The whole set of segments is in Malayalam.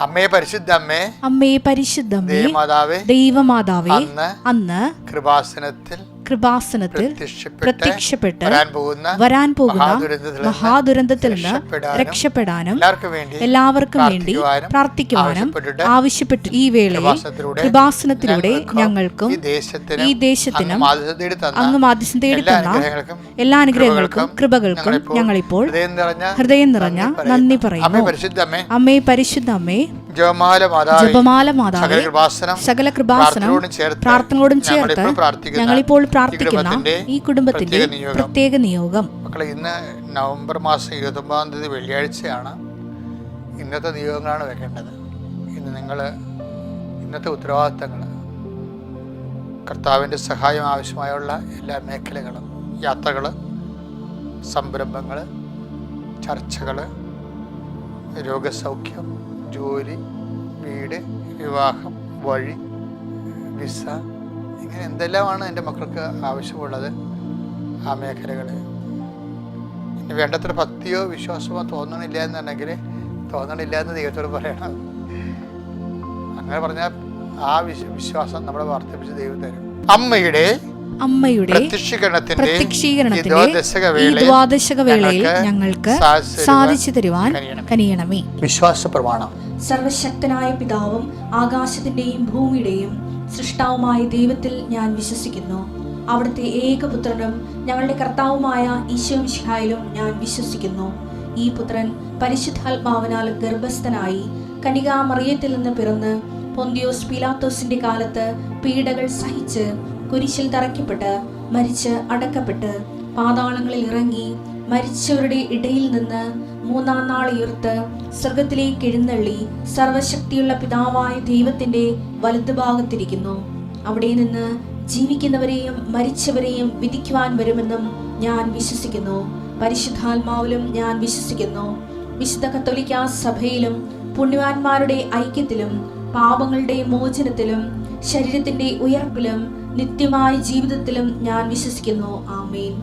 അമ്മേ പരിശുദ്ധ അമ്മേ, അമ്മേ പരിശുദ്ധമ്മേ, ദൈവമാതാവേ, ദൈവമാതാവേ, അന്ന് കൃപാസനത്തിൽ പ്രത്യക്ഷപ്പെട്ട് വരാൻ പോകുന്ന മഹാദുരന്തത്തിൽ നിന്ന് രക്ഷപ്പെടാനും എല്ലാവർക്കും വേണ്ടി പ്രാർത്ഥിക്കുവാനും ആവശ്യപ്പെട്ടു. ഈ വേളയിൽ കൃപാസനത്തിലൂടെ ഞങ്ങൾക്കും ഈ ദേശത്തിനും അങ്ങ് മാധ്യസ്ഥം തേടി തന്ന എല്ലാ അനുഗ്രഹങ്ങൾക്കും കൃപകൾക്കും ഞങ്ങളിപ്പോൾ ഹൃദയം നിറഞ്ഞ നന്ദി പറയുന്നു. അമ്മേ പരിശുദ്ധ അമ്മേ, ജപമാല മാതാവേ, സകല കൃപാസനം പ്രാർത്ഥനയോടും ചേർത്ത് ഞങ്ങളിപ്പോൾ പ്രാർത്ഥിക്കുന്ന ഈ കുടുംബത്തിന്റെ പ്രത്യേക നിയോഗം. മക്കളെ, ഇന്ന് നവംബർ മാസം 29 വെള്ളിയാഴ്ചയാണ്. ഇന്നത്തെ നിയോഗങ്ങളാണ് വെക്കേണ്ടത്. ഇന്ന് നിങ്ങൾ ഇന്നത്തെ ഉത്തരവാദിത്തങ്ങൾ, കർത്താവിൻ്റെ സഹായം ആവശ്യമായുള്ള എല്ലാ മേഖലകളും, യാത്രകൾ, സംരംഭങ്ങൾ, ചർച്ചകൾ, രോഗസൗഖ്യം, ജോലി, വീട്, വിവാഹം, വഴി, വിസ, ഇങ്ങനെ എന്തെല്ലാമാണ് എൻ്റെ മക്കൾക്ക് ആവശ്യമുള്ളത്. ആ മേഖലകൾ ഇനി വേണ്ടത്ര ഭക്തിയോ വിശ്വാസമോ തോന്നണില്ല എന്നുണ്ടെങ്കിൽ തോന്നണില്ല എന്ന് ദൈവത്തോട് പറയണം. അങ്ങനെ പറഞ്ഞാൽ ആ വിശ്വാസം നമ്മളെ വർദ്ധിപ്പിച്ച് ദൈവം തരും. അമ്മയുടെ പ്രത്യക്ഷീകരണത്തിന്റെ ദ്വാദശകവേളയിൽ ഞങ്ങൾക്ക് സാധിച്ചു തരുവാൻ കനിയണമേ. വിശ്വാസ പ്രമാണം. സർവശക്തനായ പിതാവും ആകാശത്തിന്റെയും ഭൂമിയുടെയും സൃഷ്ടാവുമായ ദൈവത്തിൽ ഞാൻ വിശ്വസിക്കുന്നു. അവിടുത്തെ ഏകപുത്രനും ഞങ്ങളുടെ കർത്താവുമായ ഈശോ മിശിഹായിലും ഞാൻ വിശ്വസിക്കുന്നു. ഈ പുത്രൻ പരിശുദ്ധാത്മാവിനാൽ ഗർഭസ്ഥനായി കന്യകാ മറിയത്തിൽ നിന്ന് പിറന്ന് പൊന്തിയോസ് പീലാത്തോസിന്റെ കാലത്ത് പീഡകൾ സഹിച്ച് കുരിശിൽ തറയ്ക്കപ്പെട്ട് മരിച്ച് അടക്കപ്പെട്ട് പാതാളങ്ങളിൽ ഇറങ്ങി മരിച്ചവരുടെ ഇടയിൽ നിന്ന് 3-ാം നാൾ ഉയർത്ത് സ്വർഗത്തിലേക്ക് എഴുന്നള്ളി സർവശക്തിയുള്ള പിതാവായ ദൈവത്തിന്റെ വലതുഭാഗത്തിരിക്കുന്നു. അവിടെ നിന്ന് ജീവിക്കുന്നവരെയും മരിച്ചവരെയും വിധിക്കുവാൻ വരുമെന്നും ഞാൻ വിശ്വസിക്കുന്നു. പരിശുദ്ധാത്മാവിലും ഞാൻ വിശ്വസിക്കുന്നു. വിശുദ്ധ കത്തോലിക്കാ സഭയിലും പുണ്യവാന്മാരുടെ ഐക്യത്തിലും പാപങ്ങളുടെ മോചനത്തിലും ശരീരത്തിന്റെ ഉയർപ്പിലും നിത്യമായ ജീവിതത്തിലും ഞാൻ വിശ്വസിക്കുന്നു. ആമേൻ.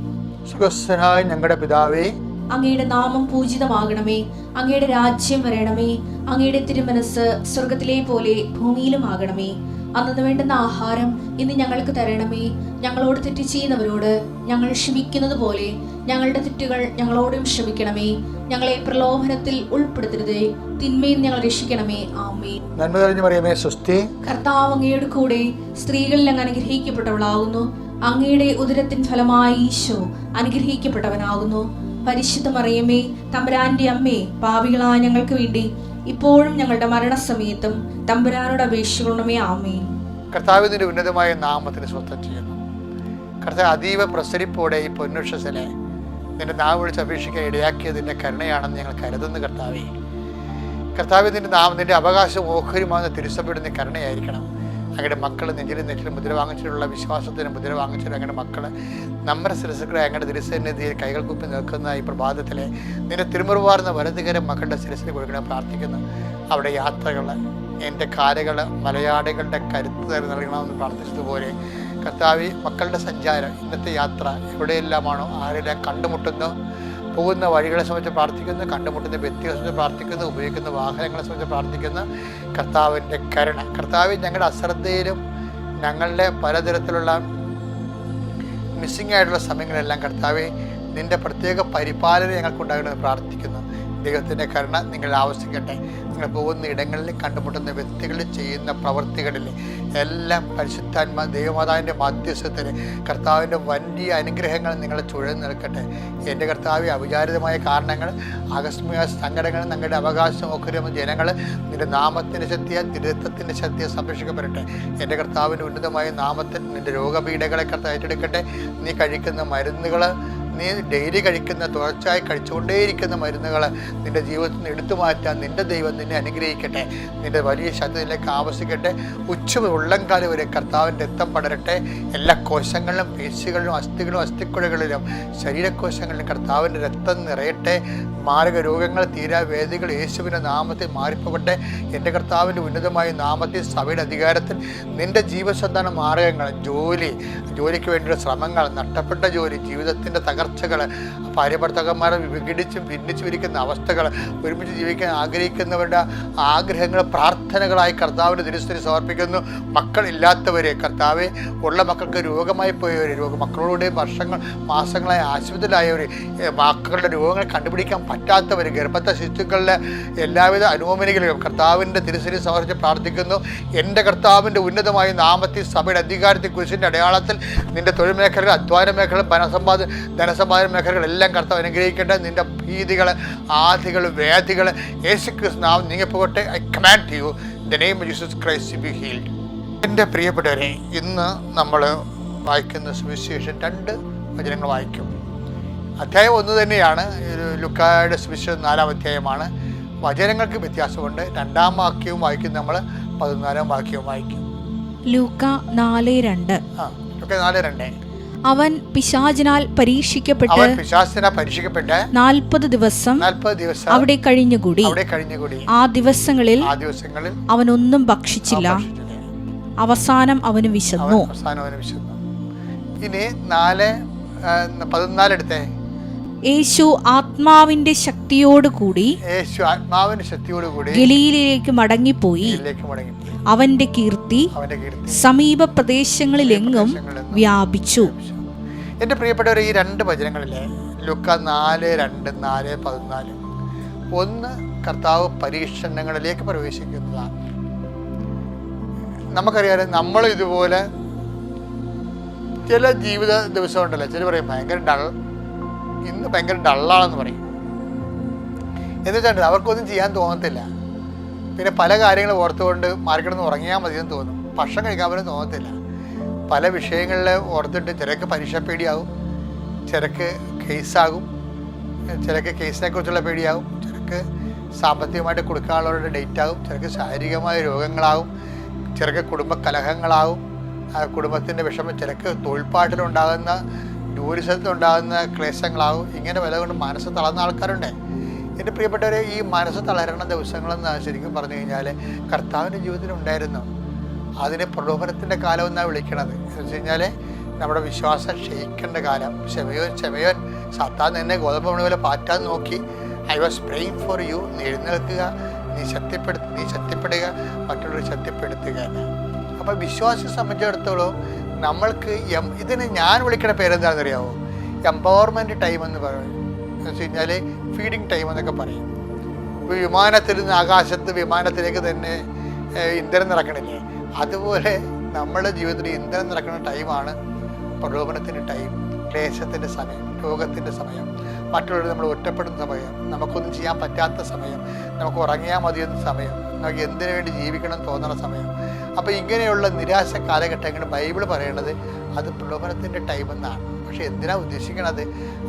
സ്വർഗ്ഗസ്ഥനായ ഞങ്ങളുടെ പിതാവേ, അങ്ങയുടെ നാമം പൂജിതമാകണമേ. അങ്ങയുടെ രാജ്യം വരണമേ. അങ്ങയുടെ തിരുമനസ് സ്വർഗത്തിലെ പോലെ ഭൂമിയിലും ആകണമേ. അന്നു വേണ്ടുന്ന ആഹാരം ഇന്ന് ഞങ്ങൾക്ക് തരണമേ. ഞങ്ങളോട് തെറ്റ് ചെയ്യുന്നവരോട് ഞങ്ങൾ ക്ഷമിക്കുന്നത് പോലെ ഞങ്ങളുടെ തെറ്റുകൾ ഞങ്ങളോടും ക്ഷമിക്കണമേ. ഞങ്ങളെ പ്രലോഭനത്തിൽ ഉൾപ്പെടുത്തരുതേ, തിന്മയിൽ ഞങ്ങൾ രക്ഷിക്കണമേ. ആമേൻ. നന്മ നിറഞ്ഞ മറിയമേ, സ്വസ്തി. കർത്താവ് അങ്ങയുടെ കൂടെ സ്ത്രീകളിൽ അങ്ങ് അനുഗ്രഹിക്കപ്പെട്ടവളാകുന്നു. അങ്ങയുടെ ഉദരത്തിൻ ഫലമായി ഈശോ അനുഗ്രഹിക്കപ്പെട്ടവനാകുന്നു. പരിശുദ്ധ മറിയമേ, തമ്പുരാന്റെ അമ്മേ, പാപികളായ ഞങ്ങൾക്ക് വേണ്ടി ഇപ്പോഴും ഞങ്ങളുടെ മരണസമയത്തും തമ്പുരാനോട് അപേക്ഷിക്കണമേ. ആമേൻ. കർത്താവിന്റെ ഉന്നതമായ നാമത്തിന് സ്വസ്ഥം ചെയ്യുന്നു. കർത്താവ് അതീവ പ്രസരിപ്പോടെ ഈ പൊന്നുഷസിനെ നിന്റെ നാം വിളിച്ച് അപേക്ഷിക്കാൻ ഇടയാക്കിയതിൻ്റെ കരുണയാണെന്ന് ഞങ്ങൾ കരുതുന്നു. കർത്താവിൻ്റെ നാമം നിന്റെ അവകാശം ഓഹരിമാകുന്ന തിരുസഭയുടെ കരുണയായിരിക്കണം. അങ്ങയുടെ മക്കൾ നെഞ്ചിലും നെറ്റിലും മുദ്ര വാങ്ങിച്ചിട്ടുള്ള വിശ്വാസത്തിന് മുദ്ര വാങ്ങിച്ചിട്ട് അങ്ങയുടെ മക്കൾ നമ്മുടെ ശിരസുകളെ അങ്ങയുടെ തിരുസന്നിധിയിൽ കൈകൾ കുപ്പി നിൽക്കുന്ന ഈ പ്രഭാതത്തിലെ നിന്റെ തിരുമുറുവാർന്ന വലതുകരം മക്കളുടെ ശിരസിൽ കൊടുക്കണം പ്രാർത്ഥിക്കുന്നു. അവിടെ യാത്രകൾ, എൻ്റെ കാലുകൾ മലയാളികളുടെ കരുത്ത് നൽകണമെന്ന് പ്രാർത്ഥിച്ചതുപോലെ കർത്താവ് മക്കളുടെ സഞ്ചാരം, ഇന്നത്തെ യാത്ര എവിടെയെല്ലാമാണോ ആരെല്ലാം കണ്ടുമുട്ടുന്നു, പോകുന്ന വഴികളെ സംബന്ധിച്ച് പ്രാർത്ഥിക്കുന്നു, കണ്ടുമുട്ടുന്ന വ്യക്തികളെ സംബന്ധിച്ച് പ്രാർത്ഥിക്കുന്നു, ഉപയോഗിക്കുന്ന വാഹനങ്ങളെ സംബന്ധിച്ച് പ്രാർത്ഥിക്കുന്നു. കർത്താവിൻ്റെ കരുണ, കർത്താവ് ഞങ്ങളുടെ അശ്രദ്ധയിലും ഞങ്ങളുടെ പലതരത്തിലുള്ള മിസ്സിംഗ് ആയിട്ടുള്ള സമയങ്ങളെല്ലാം കർത്താവെ നിൻ്റെ പ്രത്യേക പരിപാലന ഞങ്ങൾക്കുണ്ടാകണമെന്ന് പ്രാർത്ഥിക്കുന്നു. ദൈവത്തിൻ്റെ കരുണ നിങ്ങൾ ആവശ്യിക്കട്ടെ. നിങ്ങൾ പോകുന്ന ഇടങ്ങളിൽ കണ്ടുമുട്ടുന്ന വ്യക്തികളിൽ ചെയ്യുന്ന പ്രവൃത്തികളിൽ എല്ലാം പരിശുദ്ധാത്മാ ദൈവമാതാവിൻ്റെ മധ്യസ്ഥത്തിന് കർത്താവിൻ്റെ വലിയ അനുഗ്രഹങ്ങൾ നിങ്ങളെ ചുഴന്ന് നിൽക്കട്ടെ. എൻ്റെ കർത്താവ് അവിചാരിതമായ കാരണങ്ങൾ, ആകസ്മിക സങ്കടങ്ങൾ, ഞങ്ങളുടെ അവകാശം ഒക്കെ ജനങ്ങൾ നിൻ്റെ നാമത്തിൻ്റെ ശക്തിയാൽ തിരുത്തത്തിൻ്റെ ശക്തിയെ സംരക്ഷിക്കപ്പെടട്ടെ. എൻ്റെ കർത്താവിൻ്റെ ഉന്നതമായ നാമത്തിൽ നിൻ്റെ രോഗപീഠകളെ കർത്താവ് ഏറ്റെടുക്കട്ടെ. നീ കഴിക്കുന്ന മരുന്നുകൾ, നീ ഡെയിലി കഴിക്കുന്ന തുടർച്ചയായി കഴിച്ചുകൊണ്ടേയിരിക്കുന്ന മരുന്നുകൾ നിൻ്റെ ജീവിതത്തിൽ നിന്ന് എടുത്തു മാറ്റാൻ നിൻ്റെ ദൈവം നിന്നെ അനുഗ്രഹിക്കട്ടെ. നിൻ്റെ വലിയ ശക്തിയിലേക്ക് ആവശ്യിക്കട്ടെ. ഉള്ളംകാലം വരെ കർത്താവിൻ്റെ രക്തം പടരട്ടെ. എല്ലാ കോശങ്ങളിലും, പേശികളിലും, അസ്ഥിക്കുഴകളിലും ശരീരകോശങ്ങളിലും കർത്താവിൻ്റെ രക്തം നിറയട്ടെ. മാരക രോഗങ്ങൾ, തീരാവേദികൾ യേശുവിൻ്റെ നാമത്തിൽ മാറിപ്പോകട്ടെ. എൻ്റെ കർത്താവിൻ്റെ ഉന്നതമായ നാമത്തിൽ സഭയുടെ അധികാരത്തിൽ നിൻ്റെ ജീവസന്ധാന മാർഗങ്ങൾ, ജോലിക്ക് വേണ്ടിയുള്ള ശ്രമങ്ങൾ, നഷ്ടപ്പെട്ട ജോലി, ജീവിതത്തിൻ്റെ തകർച്ച തകർച്ചകൾ, ഭാര്യ ഭർത്താക്കന്മാരെ വിഘടിച്ചും ഭിന്നിച്ചും ഇരിക്കുന്ന അവസ്ഥകൾ, ഒരുമിച്ച് ജീവിക്കാൻ ആഗ്രഹിക്കുന്നവരുടെ ആഗ്രഹങ്ങൾ പ്രാർത്ഥനകളായി കർത്താവിൻ്റെ തിരുസന്നിധിയിൽ സമർപ്പിക്കുന്നു. മക്കളില്ലാത്തവരെ കർത്താവെ, ഉള്ള മക്കൾക്ക് രോഗമായി പോയവർ, മക്കളോട് വർഷങ്ങൾ മാസങ്ങളായി ആശുപത്രിയിലായവർ, മക്കളുടെ രോഗങ്ങൾ കണ്ടുപിടിക്കാൻ പറ്റാത്തവർ, ഗർഭസ്ഥ ശിശുക്കളുടെ എല്ലാവിധ അനുമോചനങ്ങളും കർത്താവിൻ്റെ തിരുസന്നിധിയിൽ സമർപ്പിച്ച് പ്രാർത്ഥിക്കുന്നു. എൻ്റെ കർത്താവിൻ്റെ ഉന്നതമായ നാമത്തിൽ, സഭയുടെ അധികാരത്തിൽ, കുരിശിൻ്റെ അടയാളത്തിൽ നിൻ്റെ തൊഴിൽ മേഖലകൾ, അധ്വാന മേഖലകൾ, ധനസമ്പാദന മേഖലകളെല്ലാം കർത്താവ് അനുഗ്രഹിക്കേണ്ട. നിൻ്റെ ഭീതികൾ, ആധികൾ, വ്യാധികൾ യേശുക്രിസ്തു നാമം നീങ്ങിപ്പോകട്ടെ. I command you in the name of Jesus Christ be healed. എൻ്റെ പ്രിയപ്പെട്ടവരെ, ഇന്ന് നമ്മൾ വായിക്കുന്ന സുവിശേഷം 2 വചനങ്ങൾ വായിക്കും. അധ്യായം ഒന്ന് തന്നെയാണ്. ലുക്കായുടെ സുവിശേഷം 4-ാം അധ്യായമാണ്. വചനങ്ങൾക്ക് വ്യത്യാസമുണ്ട്. 2-ാം വാക്യവും വായിക്കും, നമ്മൾ 14-ാം വാക്യവും വായിക്കും. ലൂക്ക 4:2. ലൂക്ക 4:2. അവൻ പിശാചിനാൽ പരീക്ഷിക്കപ്പെട്ട് 40 ദിവസം അവിടെ കഴിഞ്ഞുകൂടി. ആ ദിവസങ്ങളിൽ അവനൊന്നും ഭക്ഷിച്ചില്ല. അവസാനം അവന് വിശന്നു. ഇനി 4:14 എടുത്തേ. യേശു ആത്മാവിന്റെ ശക്തിയോടുകൂടി ഗലീലയിലേക്ക് മടങ്ങിപ്പോയി. അവന്റെ കീർത്തി സമീപ പ്രദേശങ്ങളിലെങ്ങും വ്യാപിച്ചു. എൻ്റെ പ്രിയപ്പെട്ടവരെ, ഈ 2 വചനങ്ങളിലെ ലൂക്ക 4:2, 4:14 ഒന്ന് കർത്താവ് പരീക്ഷണങ്ങളിലേക്ക് പ്രവേശിക്കുന്നതാണ്. നമുക്കറിയാം, നമ്മൾ ഇതുപോലെ ചില ജീവിത ദിവസം ഉണ്ടല്ലോ, ചില പറയും ഇന്ന് ഭയങ്കര ഡള്ളാണെന്ന് പറയും. എന്ന് വെച്ചാൽ അവർക്കൊന്നും ചെയ്യാൻ തോന്നത്തില്ല. പിന്നെ പല കാര്യങ്ങൾ ഓർത്തുകൊണ്ട് മാർക്കിടന്ന് ഉറങ്ങിയാൽ മതിയെന്ന് തോന്നും. ഭക്ഷണം കഴിക്കാൻ പോലും തോന്നത്തില്ല. പല വിഷയങ്ങളിൽ ഓർത്തിട്ട് ചിലക്ക് പരീക്ഷ പേടിയാകും, ചിലക്ക് കേസാകും, ചിലക്ക് കേസിനെക്കുറിച്ചുള്ള പേടിയാകും, ചിലക്ക് സാമ്പത്തികമായിട്ട് കൊടുക്കാനുള്ളവരുടെ ഡേറ്റ് ആകും, ചിലക്ക് ശാരീരികമായ രോഗങ്ങളാകും, ചിലക്ക് കുടുംബ കലഹങ്ങളാകും, കുടുംബത്തിൻ്റെ വിഷമം, ചിലക്ക് തൊഴിൽപ്പാട്ടിലുണ്ടാകുന്ന, ജോലി സ്ഥലത്തുണ്ടാകുന്ന ക്ലേശങ്ങളാകും. ഇങ്ങനെ വില കൊണ്ട് മനസ്സ് തളർന്ന ആൾക്കാരുണ്ട്. എൻ്റെ പ്രിയപ്പെട്ടവരെ, ഈ മനസ്സ് തളരണ ദിവസങ്ങളെന്ന് ശരിക്കും പറഞ്ഞു കഴിഞ്ഞാൽ കർത്താവിൻ്റെ ജീവിതത്തിൽ ഉണ്ടായിരുന്നു. അതിനെ പ്രലോഭനത്തിൻ്റെ കാലം എന്നാണ് വിളിക്കണത്. എന്ന് വെച്ച് കഴിഞ്ഞാൽ നമ്മുടെ വിശ്വാസം ക്ഷയിക്കേണ്ട കാലം. ക്ഷമയോൻ സാത്താൻ എന്നെ ഗോതമ്പ് മണി പോലെ പാറ്റാൻ നോക്കി. I was praying for you. നീ എഴുന്നേൽക്കുക, നീ ശക്തിപ്പെടുക, മറ്റുള്ളവരെ ശക്തിപ്പെടുത്തുക. അപ്പോൾ വിശ്വാസിയെ സംബന്ധിച്ചിടത്തോളം നമ്മൾക്ക് ഇതിന് ഞാൻ വിളിക്കുന്ന പേരെന്താണെന്ന് അറിയാമോ? എംപവർമെൻറ്റ് ടൈം എന്ന് പറയും. എന്ന് വെച്ച് കഴിഞ്ഞാൽ ഫീഡിങ് ടൈം എന്നൊക്കെ പറയും. ഇപ്പോൾ വിമാനത്തിൽ നിന്ന് ആകാശത്ത് വിമാനത്തിലേക്ക് തന്നെ ഇന്ധനം നിറക്കണില്ലേ, അതുപോലെ നമ്മുടെ ജീവിതത്തിൽ ഇന്ധനം നിറക്കുന്ന ടൈമാണ് പ്രലോഭനത്തിൻ്റെ ടൈം, ക്ലേശത്തിൻ്റെ സമയം, രോഗത്തിൻ്റെ സമയം, മറ്റുള്ളവർ നമ്മൾ ഒറ്റപ്പെടുന്ന സമയം, നമുക്കൊന്നും ചെയ്യാൻ പറ്റാത്ത സമയം, നമുക്ക് ഉറങ്ങിയാൽ മതിയെന്ന സമയം, നമുക്ക് എന്തിനു വേണ്ടി ജീവിക്കണം തോന്നുന്ന സമയം. അപ്പോൾ ഇങ്ങനെയുള്ള നിരാശ കാലഘട്ടങ്ങൾ ബൈബിൾ പറയണത് അത് പ്രലോഭനത്തിൻ്റെ ടൈം എന്നാണ്. പക്ഷെ എന്തിനാണ് ഉദ്ദേശിക്കണത്?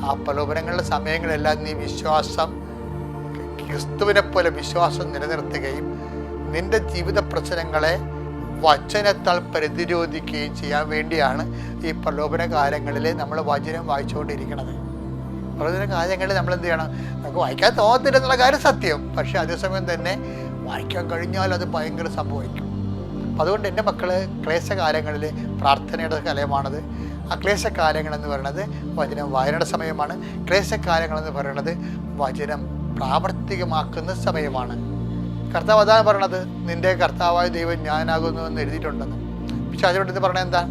ആ പ്രലോഭനങ്ങളുടെ സമയങ്ങളെല്ലാം നീ ക്രിസ്തുവിനെ പോലെ വിശ്വാസം നിലനിർത്തുകയും നിൻ്റെ ജീവിത പ്രശ്നങ്ങളെ വചനത്താൽ പ്രതിരോധിക്കുകയും ചെയ്യാൻ വേണ്ടിയാണ് ഈ പ്രലോഭന കാലങ്ങളിൽ നമ്മൾ വചനം വായിച്ചുകൊണ്ടിരിക്കുന്നത്. പ്രലോഭന കാലങ്ങളിൽ നമ്മൾ എന്ത് ചെയ്യണം? നമുക്ക് വായിക്കാൻ തോന്നത്തില്ല എന്നുള്ള കാര്യം സത്യം. പക്ഷേ അതേസമയം തന്നെ വായിക്കാൻ കഴിഞ്ഞാൽ അത് ഭയങ്കര സംഭവിക്കും. അതുകൊണ്ട് എൻ്റെ മക്കൾ ക്ലേശകാലങ്ങളിൽ പ്രാർത്ഥനയുടെ കാലമാണത്. ആ ക്ലേശകാലങ്ങളെന്ന് പറയുന്നത് വചനം വായനയുടെ സമയമാണ്. ക്ലേശകാലങ്ങളെന്ന് പറയുന്നത് വചനം പ്രാവർത്തികമാക്കുന്ന സമയമാണ്. കർത്താവ് അതാണ് പറയണത്, നിൻ്റെ കർത്താവായ ദൈവം ഞാനാകുന്നു എന്ന് എഴുതിയിട്ടുണ്ടെന്ന്. പക്ഷെ അതിനോട് ഇത് പറഞ്ഞത് എന്താ?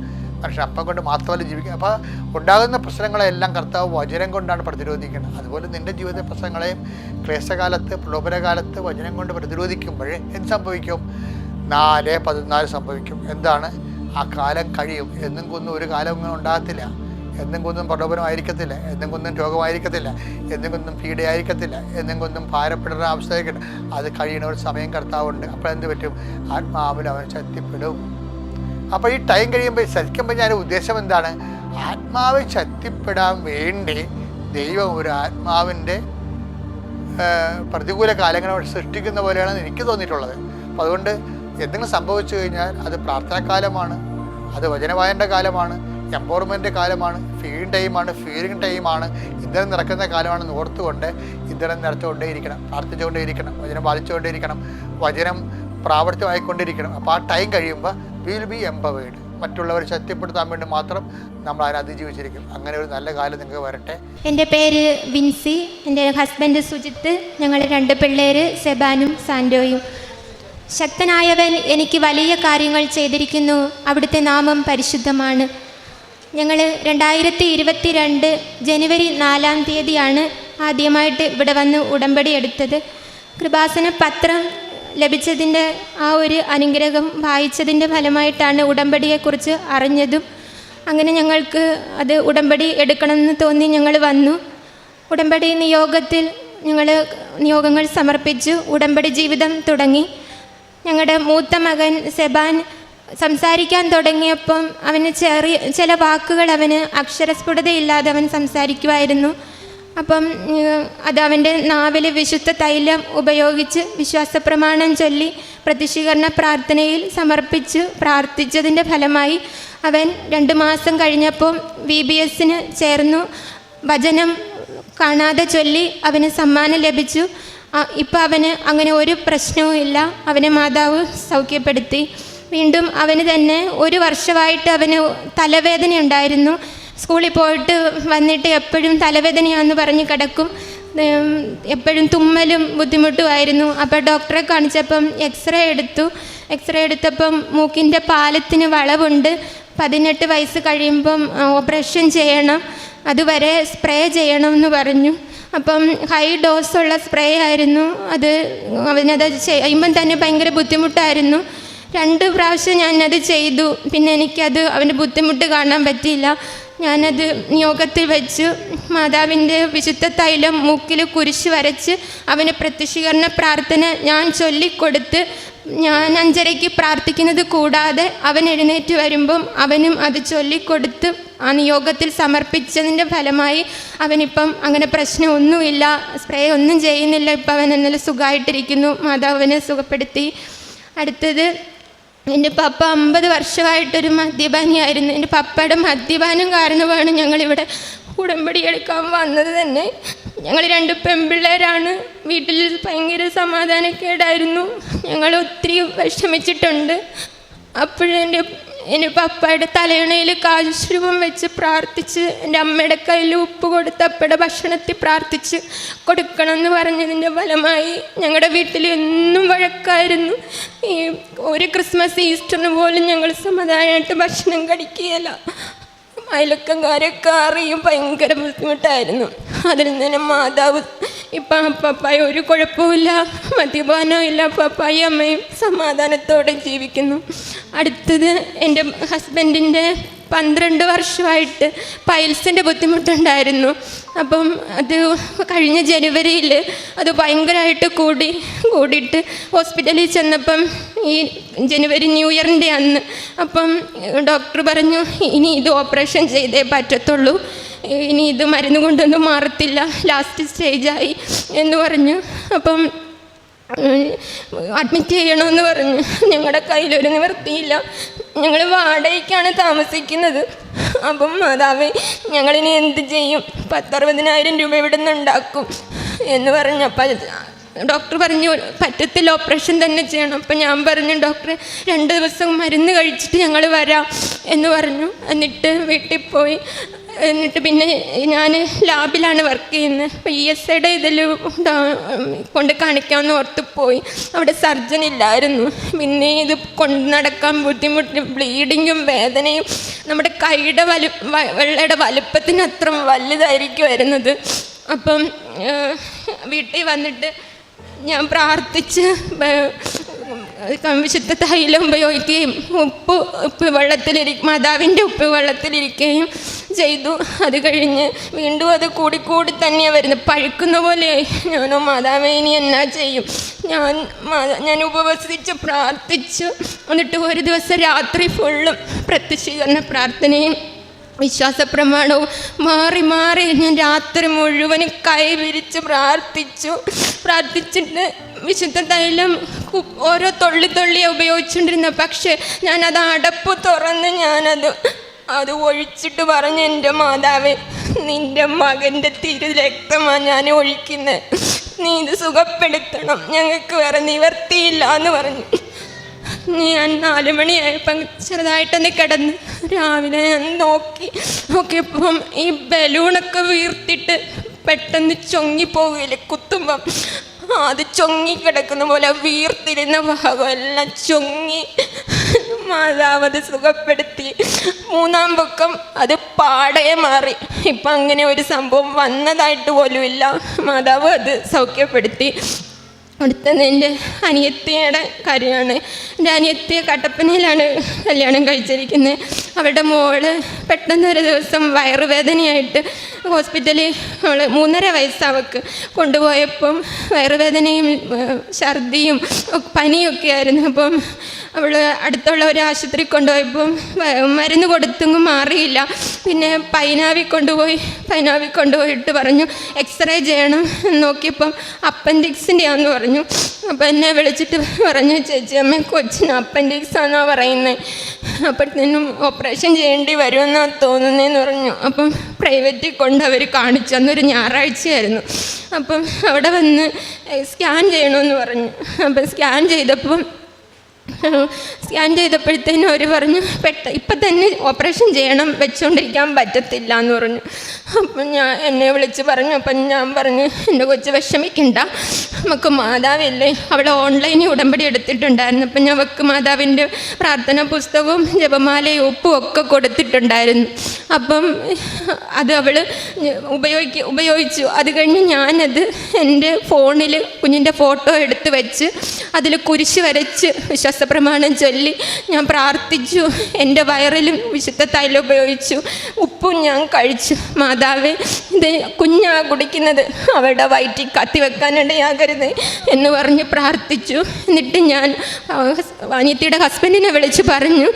മനുഷ്യൻ അപ്പം കൊണ്ട് മാത്രമല്ല ജീവിക്കുക. അപ്പോൾ ഉണ്ടാകുന്ന പ്രശ്നങ്ങളെല്ലാം കർത്താവ് വചനം കൊണ്ടാണ് പ്രതിരോധിക്കുന്നത്. അതുപോലെ നിൻ്റെ ജീവിത പ്രശ്നങ്ങളെയും ക്ലേശകാലത്ത്, പ്രലോഭനകാലത്ത് വചനം കൊണ്ട് പ്രതിരോധിക്കുമ്പോഴേ എന്ത് സംഭവിക്കും? 4:14 സംഭവിക്കും. എന്താണ്? ആ കാലം കഴിയും. എന്നും കൊന്നും ഒരു കാലം ഒന്നും ഉണ്ടാകത്തില്ല. എന്നും കൊന്നും പ്രലോഭനമായിരിക്കത്തില്ല, എന്നും കൊന്നും രോഗമായിരിക്കത്തില്ല, എന്നും കൊന്നും പീഡയായിരിക്കത്തില്ല, എന്നും കൊന്നും ഭാരപ്പെടുന്ന അവസ്ഥയായിരിക്കട്ടെ. അത് കഴിയണ ഒരു സമയം കർത്താവുണ്ട്. അപ്പോൾ എന്ത് പറ്റും? ആത്മാവിൽ അവൻ ശക്തിപ്പെടും. അപ്പോൾ ഈ ടൈം ശരിക്കുമ്പോൾ ഞാൻ ഉദ്ദേശം എന്താണ്? ആത്മാവ് ശക്തിപ്പെടാൻ വേണ്ടി ദൈവം ഒരു ആത്മാവിൻ്റെ പ്രതികൂല കാലങ്ങൾ സൃഷ്ടിക്കുന്ന പോലെയാണ് എനിക്ക് തോന്നിയിട്ടുള്ളത്. അപ്പോൾ അതുകൊണ്ട് എന്തെങ്കിലും സംഭവിച്ചു കഴിഞ്ഞാൽ അത് പ്രാർത്ഥനാകാലമാണ്, അത് വചനവായൻ്റെ കാലമാണ്, എംപവർമെൻ്റ് കാലമാണ്, ഫീഡിങ് ടൈമാണ്, ഇന്ധനം നിറക്കുന്ന കാലമാണെന്ന് ഓർത്തുകൊണ്ട് ഇന്ധനം നിറച്ചുകൊണ്ടേയിരിക്കണം, പ്രാർത്ഥിച്ചുകൊണ്ടേയിരിക്കണം, വചനം പാലിച്ചുകൊണ്ടേയിരിക്കണം, വചനം പ്രാവർത്തികമായിക്കൊണ്ടിരിക്കണം. അപ്പോൾ ആ ടൈം കഴിയുമ്പോൾ വിൽ ബി എംപവേർഡ്. മറ്റുള്ളവരെ ശക്തിപ്പെടുത്താൻ വേണ്ടി മാത്രം നമ്മൾ അതിനെ അതിജീവിച്ചിരിക്കും. അങ്ങനെ ഒരു നല്ല കാലം നിങ്ങൾക്ക് വരട്ടെ. എൻ്റെ പേര് വിൻസി, എൻ്റെ ഹസ്ബൻഡ് സുജിത്ത്, ഞങ്ങൾ 2 പിള്ളേർ സെബാനും സാൻഡോയും. ശക്തനായവൻ എനിക്ക് വലിയ കാര്യങ്ങൾ ചെയ്തിരിക്കുന്നു, അവിടുത്തെ നാമം പരിശുദ്ധമാണ്. ഞങ്ങൾ 2022 ജനുവരി 4-ാം തീയതിയാണ് ആദ്യമായിട്ട് ഇവിടെ വന്ന് ഉടമ്പടി എടുത്തത്. കൃപാസന പത്രം ലഭിച്ചതിൻ്റെ ആ ഒരു അനുഗ്രഹം വായിച്ചതിൻ്റെ ഫലമായിട്ടാണ് ഉടമ്പടിയെക്കുറിച്ച് അറിഞ്ഞതും. അങ്ങനെ ഞങ്ങൾക്ക് അത് ഉടമ്പടി എടുക്കണമെന്ന് തോന്നി ഞങ്ങൾ വന്നു. ഉടമ്പടി നിയോഗത്തിൽ ഞങ്ങൾ നിയോഗങ്ങൾ സമർപ്പിച്ചു. ഉടമ്പടി ജീവിതം തുടങ്ങി. ഞങ്ങളുടെ മൂത്ത മകൻ സെബാൻ സംസാരിക്കാൻ തുടങ്ങിയപ്പം അവന് ചില വാക്കുകൾ അവന് അക്ഷരസ്ഫുടതയില്ലാതെ അവൻ സംസാരിക്കുമായിരുന്നു. അപ്പം അത് അവൻ്റെ നാവിൽ വിശുദ്ധ തൈലം ഉപയോഗിച്ച് വിശ്വാസപ്രമാണം ചൊല്ലി പ്രതിഷ്ഠീകരണ പ്രാർത്ഥനയിൽ സമർപ്പിച്ചു പ്രാർത്ഥിച്ചതിൻ്റെ ഫലമായി അവൻ 2 മാസം കഴിഞ്ഞപ്പം VBS ചേർന്നു. വചനം കാണാതെ ചൊല്ലി അവന് സമ്മാനം ലഭിച്ചു. ഇപ്പം അവന് അങ്ങനെ ഒരു പ്രശ്നവും ഇല്ല. അവനെ മാതാവ് സൗഖ്യപ്പെടുത്തി. വീണ്ടും അവന് തന്നെ 1 വർഷമായിട്ട് അവന് തലവേദന ഉണ്ടായിരുന്നു. സ്കൂളിൽ പോയിട്ട് വന്നിട്ട് എപ്പോഴും തലവേദനയാണെന്ന് പറഞ്ഞ് കിടക്കും. എപ്പോഴും തുമ്മലും ബുദ്ധിമുട്ടുമായിരുന്നു. അപ്പോൾ ഡോക്ടറെ കാണിച്ചപ്പം എക്സ്റേ എടുത്തപ്പം മൂക്കിൻ്റെ പാലത്തിന് വളവുണ്ട്. 18 വയസ്സ് കഴിയുമ്പം ഓപ്പറേഷൻ ചെയ്യണം, അതുവരെ സ്പ്രേ ചെയ്യണം എന്ന് പറഞ്ഞു. അപ്പം ഹൈ ഡോസുള്ള സ്പ്രേ ആയിരുന്നു. അവനത് ചെയ്യുമ്പം തന്നെ ഭയങ്കര ബുദ്ധിമുട്ടായിരുന്നു. 2 പ്രാവശ്യം ഞാനത് ചെയ്തു. പിന്നെ എനിക്കത് അവൻ്റെ ബുദ്ധിമുട്ട് കാണാൻ പറ്റിയില്ല. ഞാനത് നിയോഗത്തിൽ വെച്ച് മാതാവിൻ്റെ വിശുദ്ധ തൈലം മൂക്കിൽ കുരിശ് വരച്ച് അവന് പ്രത്യക്ഷീകരണ പ്രാർത്ഥന ഞാൻ ചൊല്ലിക്കൊടുത്ത്, ഞാൻ 5:30 പ്രാർത്ഥിക്കുന്നത് കൂടാതെ അവൻ എഴുന്നേറ്റ് വരുമ്പം അവനും അത് ചൊല്ലിക്കൊടുത്ത് ആ നിയോഗത്തിൽ സമർപ്പിച്ചതിൻ്റെ ഫലമായി അവനിപ്പം അങ്ങനെ പ്രശ്നമൊന്നുമില്ല, സ്പ്രേ ഒന്നും ചെയ്യുന്നില്ല. ഇപ്പം അവൻ എന്നാലും സുഖമായിട്ടിരിക്കുന്നു. മാതാവ് അവനെ സുഖപ്പെടുത്തി. അടുത്തത്, എൻ്റെ പപ്പ 50 വർഷമായിട്ടൊരു മദ്യപാനിയായിരുന്നു. എൻ്റെ പപ്പയുടെ മദ്യപാനം കാരണമാണ് ഞങ്ങളിവിടെ ഉടമ്പടി എടുക്കാൻ വന്നത് തന്നെ. ഞങ്ങൾ 2 പെൺപിള്ളേരാണ്. വീട്ടിൽ ഭയങ്കര സമാധാനക്കേടായിരുന്നു. ഞങ്ങൾ ഒത്തിരി വിഷമിച്ചിട്ടുണ്ട്. എൻ്റെ പപ്പയുടെ തലയണയിൽ കാശുരൂപം വെച്ച് പ്രാർത്ഥിച്ച്, എൻ്റെ അമ്മയുടെ കയ്യിൽ ഉപ്പ് കൊടുത്ത് അപ്പയുടെ ഭക്ഷണത്തിൽ പ്രാർത്ഥിച്ച് കൊടുക്കണമെന്ന് പറഞ്ഞതിൻ്റെ ഫലമായി ഞങ്ങളുടെ വീട്ടിൽ എന്നും വഴക്കായിരുന്നു. ഒരു ക്രിസ്മസ് ഈസ്റ്ററിന് പോലും ഞങ്ങൾ സമാധാനമായിട്ട് ഭക്ഷണം കഴിക്കുകയില്ല. അയലക്കാരൊക്കെ അറിയും ഭയങ്കര ബുദ്ധിമുട്ടായിരുന്നു. അതിൽ നിന്ന് മാതാവ് ഇപ്പം പപ്പായ ഒരു കുഴപ്പമില്ല, മദ്യപാനവും ഇല്ല. പപ്പായും അമ്മയും സമാധാനത്തോടെ ജീവിക്കുന്നു. അടുത്തത്, എൻ്റെ ഹസ്ബൻഡിൻ്റെ 12 വർഷമായിട്ട് പൈൽസിൻ്റെ ബുദ്ധിമുട്ടുണ്ടായിരുന്നു. അപ്പം അത് കഴിഞ്ഞ ജനുവരിയിൽ അത് ഭയങ്കരമായിട്ട് കൂടിയിട്ട് ഹോസ്പിറ്റലിൽ ചെന്നപ്പം ഈ ജനുവരി ന്യൂ ഇയറിൻ്റെ അന്ന് അപ്പം ഡോക്ടർ പറഞ്ഞു, ഇനി ഇത് ഓപ്പറേഷൻ ചെയ്തേ പറ്റത്തുള്ളൂ, ഇനി ഇത് മരുന്ന് കൊണ്ടൊന്നും മാറത്തില്ല, ലാസ്റ്റ് സ്റ്റേജായി എന്ന് പറഞ്ഞു. അപ്പം അഡ്മിറ്റ് ചെയ്യണമെന്ന് പറഞ്ഞു. ഞങ്ങളുടെ കയ്യിലൊരു നിവൃത്തിയില്ല. ഞങ്ങൾ വാടകയ്ക്കാണ് താമസിക്കുന്നത്. അപ്പം മാതാവേ, ഞങ്ങളിനി എന്ത് ചെയ്യും? 10,000-60,000 രൂപ ഇവിടെ നിന്ന് ഉണ്ടാക്കും എന്ന് പറഞ്ഞു. അപ്പം ഡോക്ടർ പറഞ്ഞു പറ്റത്തില്ല, ഓപ്പറേഷൻ തന്നെ ചെയ്യണം. അപ്പം ഞാൻ പറഞ്ഞു, ഡോക്ടറെ 2 ദിവസം മരുന്ന് കഴിച്ചിട്ട് ഞങ്ങൾ വരാം എന്ന് പറഞ്ഞു. എന്നിട്ട് വീട്ടിൽ പോയി. എന്നിട്ട് പിന്നെ ഞാൻ ലാബിലാണ് വർക്ക് ചെയ്യുന്നത്. അപ്പോൾ ESIയുടെ ഇതിൽ കൊണ്ട് കാണിക്കാമെന്ന് ഓർത്ത് പോയി. അവിടെ സർജൻ ഇല്ലായിരുന്നു. പിന്നെ ഇത് കൊണ്ട് നടക്കാൻ ബുദ്ധിമുട്ട്, ബ്ലീഡിങ്ങും വേദനയും. നമ്മുടെ കൈയുടെ വെള്ളയുടെ വലുപ്പത്തിന് അത്ര വലുതായിരിക്കും വരുന്നത്. അപ്പം വീട്ടിൽ വന്നിട്ട് ഞാൻ പ്രാർത്ഥിച്ച് വിശുദ്ധ തൈലം ഉപയോഗിക്കുകയും ഉപ്പ് മാതാവിൻ്റെ ഉപ്പ് വെള്ളത്തിലിരിക്കുകയും ചെയ്തു. അത് കഴിഞ്ഞ് വീണ്ടും അത് കൂടി തന്നെയാണ് വരുന്നത്, പഴുക്കുന്ന പോലെയായി. ഞാനോ മാതാവേ, ഇനി എന്നാ ചെയ്യും? ഞാൻ ഉപവസിച്ച് പ്രാർത്ഥിച്ചു. എന്നിട്ട് ഒരു ദിവസം രാത്രി ഫുള്ളും പ്രത്യക്ഷീകരണ പ്രാർത്ഥനയും വിശ്വാസപ്രമാണവും മാറി ഞാൻ രാത്രി മുഴുവനും കൈ വിരിച്ച് പ്രാർത്ഥിച്ചിട്ട് വിശുദ്ധ തൈലം ഓരോ തുള്ളി ഉപയോഗിച്ചുകൊണ്ടിരുന്ന. പക്ഷേ ഞാനത് അടപ്പ് തുറന്ന് അത് ഒഴിച്ചിട്ട് പറഞ്ഞു, എൻ്റെ മാതാവേ, നിൻ്റെ മകൻ്റെ രക്തമാണ് ഞാൻ ഒഴിക്കുന്നത്, നീ ഇത് സുഖപ്പെടുത്തണം, ഞങ്ങൾക്ക് വേറെ നിവർത്തിയില്ല എന്ന് പറഞ്ഞു. ഞാൻ 4 മണിയായപ്പം ചെറുതായിട്ടൊന്ന് കിടന്ന് രാവിലെ ഞാൻ നോക്കിയപ്പം ഈ ബലൂണൊക്കെ വീർത്തിട്ട് പെട്ടെന്ന് ചൊങ്ങിപ്പോവില്ലേ കുത്തുമ്പം, അത് ചൊങ്ങി കിടക്കുന്ന പോലെ വീർത്തിരുന്ന ഭാഗം എല്ലാം ചൊങ്ങി മാതാവ് അത് സുഖപ്പെടുത്തി. 3-ാം പൊക്കം അത് പാടെ മാറി. ഇപ്പം അങ്ങനെ ഒരു സംഭവം വന്നതായിട്ട് പോലും ഇല്ല. മാതാവ് അത് സൗഖ്യപ്പെടുത്തി. അടുത്തത് എൻ്റെ അനിയത്തിയുടെ കാര്യമാണ്. എൻ്റെ അനിയത്തിയെ കട്ടപ്പനയിലാണ് കല്യാണം കഴിച്ചിരിക്കുന്നത്. അവളുടെ മോള് പെട്ടെന്നൊരു ദിവസം വയറുവേദനയായിട്ട് ഹോസ്പിറ്റലിൽ അവൾ 3.5 വയസ്സ് അവൾക്ക് കൊണ്ടുപോയപ്പം വയറുവേദനയും ഛർദിയും പനിയൊക്കെ ആയിരുന്നു. അപ്പം അവൾ അടുത്തുള്ള ഒരു ആശുപത്രി കൊണ്ടുപോയപ്പം മരുന്ന് കൊടുത്തെങ്കിൽ മാറിയില്ല. പിന്നെ പൈനാവി കൊണ്ടുപോയിട്ട് പറഞ്ഞു എക്സ്റേ ചെയ്യണം. നോക്കിയപ്പം അപ്പൻഡിക്സിൻ്റെ ആണെന്ന് പറഞ്ഞു. അപ്പം എന്നെ വിളിച്ചിട്ട് പറഞ്ഞു, ചേച്ചി അമ്മ കൊച്ചിന് അപ്പൻഡിക്സ് ആണെന്നാണ് പറയുന്നത്, അപ്പോഴത്തേനും ഓപ്പറേഷൻ ചെയ്യേണ്ടി വരുമെന്നാണ് തോന്നുന്നതെന്ന് പറഞ്ഞു. അപ്പം പ്രൈവറ്റിൽ കൊണ്ട് അവർ കാണിച്ചു. അന്നൊരു ഞായറാഴ്ചയായിരുന്നു. അപ്പം അവിടെ വന്ന് സ്കാൻ ചെയ്യണമെന്ന് പറഞ്ഞു. അപ്പം സ്കാൻ ചെയ്തപ്പോഴത്തേനും അവർ പറഞ്ഞു ഇപ്പം തന്നെ ഓപ്പറേഷൻ ചെയ്യണം, വെച്ചുകൊണ്ടിരിക്കാൻ പറ്റത്തില്ല എന്ന് പറഞ്ഞു. അപ്പം എന്നെ വിളിച്ച് പറഞ്ഞു. അപ്പം ഞാൻ പറഞ്ഞു, എൻ്റെ കൊച്ച് വിഷമിക്കണ്ട, നമുക്ക് മാതാവില്ലേ, അവിടെ ഓൺലൈനിൽ ഉടമ്പടി എടുത്തിട്ടുണ്ടായിരുന്നു. അപ്പം ഞാൻ അവൾക്ക് മാതാവിൻ്റെ പ്രാർത്ഥനാ പുസ്തകവും ജപമാലയും ഉപ്പും ഒക്കെ കൊടുത്തിട്ടുണ്ടായിരുന്നു. അപ്പം അത് അവൾ ഉപയോഗിച്ചു. അത് കഴിഞ്ഞ് ഞാനത് എൻ്റെ ഫോണിൽ കുഞ്ഞിൻ്റെ ഫോട്ടോ എടുത്ത് വെച്ച് അതിൽ കുരിശ് വരച്ച് വിശ്വാസപ്രമാണം ചൊല്ലി ഞാൻ പ്രാർത്ഥിച്ചു. എൻ്റെ വയറിലും വിശുദ്ധ തൈലം ഉപയോഗിച്ചു, ഉപ്പും ഞാൻ കഴിച്ചു. മാതാവേ, ഇത് കുഞ്ഞാ കുടിക്കുന്നത്, അവളുടെ വയറ്റിൽ കത്തിവെക്കാനിടയാകരുത് എന്ന് പറഞ്ഞ് പ്രാർത്ഥിച്ചു. എന്നിട്ട് ഞാൻ അനിയത്തിയുടെ ഹസ്ബൻഡിനെ വിളിച്ച് പറഞ്ഞു,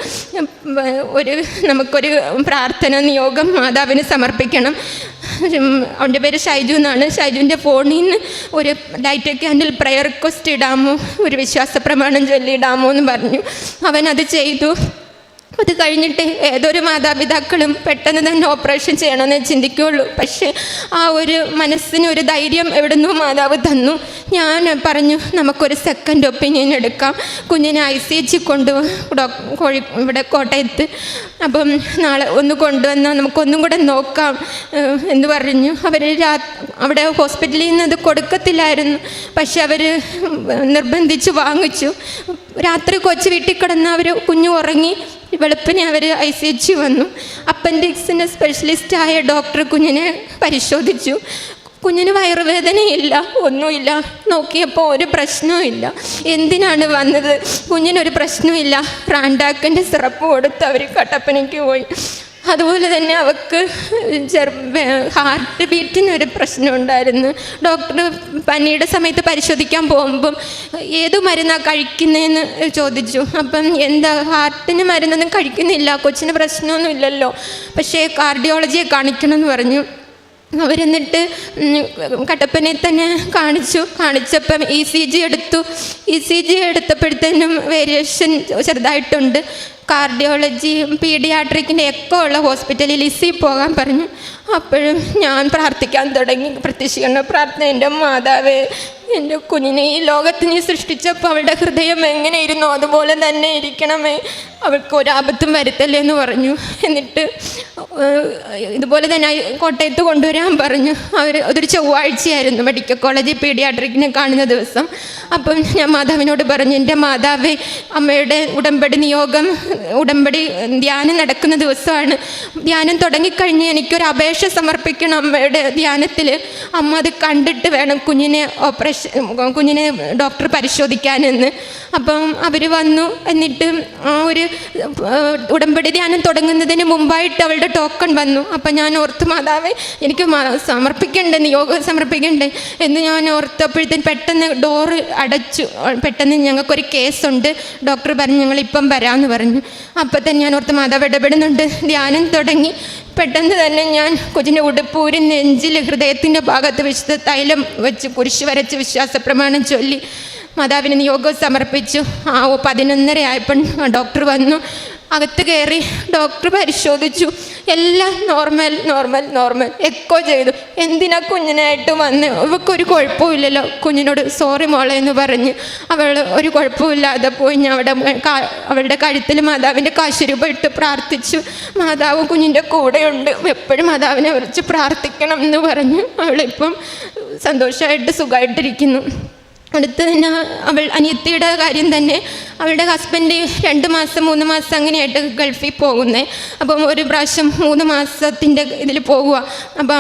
നമുക്കൊരു പ്രാർത്ഥന നിയോഗം മാതാവിന് സമർപ്പിക്കണം. അവൻ്റെ പേര് ഷൈജു എന്നാണ്. ഷൈജുവിൻ്റെ ഫോണിൽ നിന്ന് ഒരു ലൈറ്റ് ക്യാൻഡിൽ പ്രയർ റിക്വസ്റ്റ് ഇടാമോ, ഒരു വിശ്വാസപ്രമാണം ചൊല്ലിയിടാമോ എന്ന് പറഞ്ഞു. അവനത് ചെയ്തു. അത് കഴിഞ്ഞിട്ട് ഏതൊരു മാതാപിതാക്കളും പെട്ടെന്ന് തന്നെ ഓപ്പറേഷൻ ചെയ്യണമെന്നേ ചിന്തിക്കുകയുള്ളൂ. പക്ഷേ ആ ഒരു മനസ്സിന് ഒരു ധൈര്യം എവിടുന്നോ മാതാവ് തന്നു. ഞാൻ പറഞ്ഞു നമുക്കൊരു സെക്കൻഡ് ഒപ്പീനിയൻ എടുക്കാം, കുഞ്ഞിനെ ICH ഇവിടെ കോട്ടയത്ത്, അപ്പം നാളെ ഒന്ന് കൊണ്ടുവന്നാൽ നമുക്കൊന്നും കൂടെ നോക്കാം എന്ന് പറഞ്ഞു. അവർ അവിടെ ഹോസ്പിറ്റലിൽ നിന്ന് അത് കൊടുക്കത്തില്ലായിരുന്നു, പക്ഷെ അവർ നിർബന്ധിച്ച് വാങ്ങിച്ചു. രാത്രി കൊച്ചു വീട്ടിൽ കിടന്ന് കുഞ്ഞു ഉറങ്ങി. വെളുപ്പിനെ അവർ ICH വന്നു. അപ്പൻഡിക്സിൻ്റെ സ്പെഷ്യലിസ്റ്റായ ഡോക്ടർ കുഞ്ഞിനെ പരിശോധിച്ചു. കുഞ്ഞിന് വയറുവേദനയില്ല, ഒന്നുമില്ല. നോക്കിയപ്പോൾ ഒരു പ്രശ്നവും ഇല്ല. എന്തിനാണ് വന്നത്? കുഞ്ഞിനൊരു പ്രശ്നമില്ല. റാൻഡാക്കിൻ്റെ സിറപ്പ് കൊടുത്ത് അവർ കട്ടപ്പനയ്ക്ക് പോയി. അതുപോലെ തന്നെ അവൾക്ക് ഹാർട്ട് ബീറ്റിനൊരു പ്രശ്നമുണ്ടായിരുന്നു. ഡോക്ടർ പനിയുടെ സമയത്ത് പരിശോധിക്കാൻ പോകുമ്പം ഏത് മരുന്നാണ് കഴിക്കുന്നതെന്ന് ചോദിച്ചു. അപ്പം എന്താ, ഹാർട്ടിന് മരുന്നൊന്നും കഴിക്കുന്നില്ല, കൊച്ചിന് പ്രശ്നമൊന്നും ഇല്ലല്ലോ, പക്ഷേ കാർഡിയോളജിയെ കാണിക്കണമെന്ന് പറഞ്ഞു. അവരെന്നിട്ട് കട്ടപ്പനയിൽ തന്നെ കാണിച്ചപ്പം ECG എടുത്തു. ECG എടുത്തപ്പോഴത്തേനും വേരിയേഷൻ ചെറുതായിട്ടുണ്ട്. കാർഡിയോളജി പീഡിയാട്രിക്കിൻ്റെ എക്കോ ഉള്ള ഹോസ്പിറ്റലിൽ ലിസി പോകാൻ പറഞ്ഞു. അപ്പോഴും ഞാൻ പ്രാർത്ഥിക്കാൻ തുടങ്ങി. പ്രത്യക്ഷീകരണ പ്രാർത്ഥന, എൻ്റെ മാതാവേ, എൻ്റെ കുഞ്ഞിനെ ഈ ലോകത്തിന് സൃഷ്ടിച്ചപ്പോൾ അവളുടെ ഹൃദയം എങ്ങനെ ഇരുന്നോ അതുപോലെ തന്നെ ഇരിക്കണമേ, അവൾക്ക് ഒരാപത്തും വരുത്തല്ലേ എന്ന് പറഞ്ഞു. എന്നിട്ട് ഇതുപോലെ തന്നെ കോട്ടയത്ത് കൊണ്ടുവരാൻ പറഞ്ഞു. അതൊരു ചൊവ്വാഴ്ചയായിരുന്നു, മെഡിക്കൽ കോളേജിൽ പീഡിയാട്രിക്കിനെ കാണുന്ന ദിവസം. അപ്പം ഞാൻ മാതാവിനോട് പറഞ്ഞു, എൻ്റെ മാതാവേ, അമ്മയുടെ ഉടമ്പടി ധ്യാനം നടക്കുന്ന ദിവസമാണ്. ധ്യാനം തുടങ്ങിക്കഴിഞ്ഞ് എനിക്കൊരു അപേക്ഷ സമർപ്പിക്കണം അമ്മയുടെ ധ്യാനത്തിൽ. അമ്മ അത് കണ്ടിട്ട് വേണം കുഞ്ഞിനെ ഡോക്ടർ പരിശോധിക്കാനെന്ന്. അപ്പം അവർ വന്നു. എന്നിട്ട് ആ ഒരു ഉടമ്പടി ധ്യാനം തുടങ്ങുന്നതിന് മുമ്പായിട്ട് അവളുടെ ടോക്കൺ വന്നു. അപ്പം ഞാൻ ഓർത്തു, മാതാവേ, എനിക്ക് നിയോഗം സമർപ്പിക്കണ്ടേ എന്ന് ഞാൻ ഓർത്തപ്പോഴത്തേന് പെട്ടെന്ന് ഡോറ് അടച്ചു. പെട്ടെന്ന് ഞങ്ങൾക്കൊരു കേസുണ്ട്, ഡോക്ടർ പറഞ്ഞു ഞങ്ങളിപ്പം വരാമെന്ന് പറഞ്ഞു. അപ്പം തന്നെ ഞാൻ ഓർത്ത് മാതാവ് ഇടപെടുന്നുണ്ട്. ധ്യാനം തുടങ്ങി. പെട്ടെന്ന് തന്നെ ഞാൻ കൊച്ചിൻ്റെ ഉടുപ്പൂരി നെഞ്ചിൽ ഹൃദയത്തിൻ്റെ ഭാഗത്ത് വിശുദ്ധ തൈലം വെച്ച് കുരിശ് വരച്ച് വിശ്വാസപ്രമാണം ചൊല്ലി മാതാവിന് നിയോഗം സമർപ്പിച്ചു. 11:30 ആയപ്പോൾ ഡോക്ടർ വന്നു. അകത്ത് കയറി ഡോക്ടർ പരിശോധിച്ചു. എല്ലാം നോർമൽ. എക്കോ ചെയ്തു. എന്തിനാ കുഞ്ഞിനായിട്ട് വന്ന്, അവൾക്കൊരു കുഴപ്പമില്ലല്ലോ. കുഞ്ഞിനോട് സോറി മോളെ എന്ന് പറഞ്ഞ് അവൾ ഒരു കുഴപ്പമില്ലാതെ പോയി. ഞാൻ അവളുടെ കഴുത്തിൽ മാതാവിൻ്റെ കാശുരൂപ ഇട്ട് പ്രാർത്ഥിച്ചു. മാതാവ് കുഞ്ഞിൻ്റെ കൂടെയുണ്ട്, എപ്പോഴും മാതാവിനെ കുറിച്ച് പ്രാർത്ഥിക്കണം എന്ന് പറഞ്ഞ് അവളിപ്പം സന്തോഷമായിട്ട് സുഖമായിട്ടിരിക്കുന്നു. അടുത്ത് തന്നെ അനിയത്തിയുടെ കാര്യം തന്നെ, അവളുടെ ഹസ്ബൻഡ് 2 മാസം 3 മാസം അങ്ങനെയായിട്ട് ഗൾഫിൽ പോകുന്നത്. അപ്പം ഒരു പ്രാവശ്യം 3 മാസത്തിൻ്റെ ഇതിൽ പോകുക. അപ്പോൾ